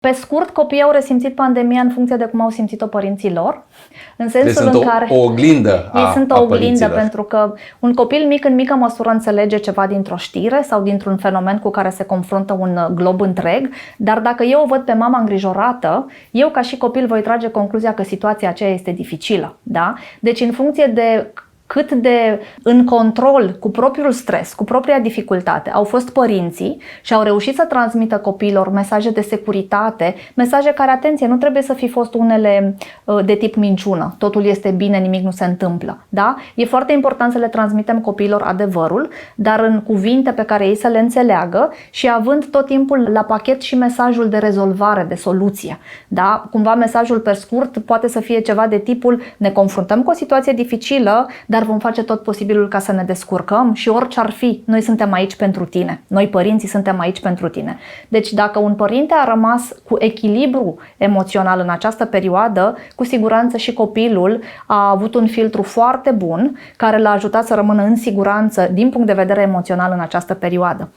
Pe scurt, copiii au resimțit pandemia în funcție de cum au simțit-o părinții lor, în sensul în care o oglindă ei sunt o oglindă, părinților. pentru că un copil mic în mică măsură înțelege ceva dintr-o știre sau dintr-un fenomen cu care se confruntă un glob întreg, dar dacă eu o văd pe mama îngrijorată, eu ca și copil voi trage concluzia că situația aceea este dificilă. Da? Deci în funcție de cât de în control cu propriul stres, cu propria dificultate au fost părinții și au reușit să transmită copiilor mesaje de securitate, mesaje care, atenție, nu trebuie să fi fost unele de tip minciună, totul este bine, nimic nu se întâmplă. Da? E foarte important să le transmitem copiilor adevărul, dar în cuvinte pe care ei să le înțeleagă și având tot timpul la pachet și mesajul de rezolvare, de soluție. Da? Cumva mesajul pe scurt poate să fie ceva de tipul: ne confruntăm cu o situație dificilă, dar vom face tot posibilul ca să ne descurcăm și orice ar fi, noi suntem aici pentru tine. Noi, părinții, suntem aici pentru tine. Deci dacă un părinte a rămas cu echilibru emoțional în această perioadă, cu siguranță și copilul a avut un filtru foarte bun care l-a ajutat să rămână în siguranță din punct de vedere emoțional în această perioadă.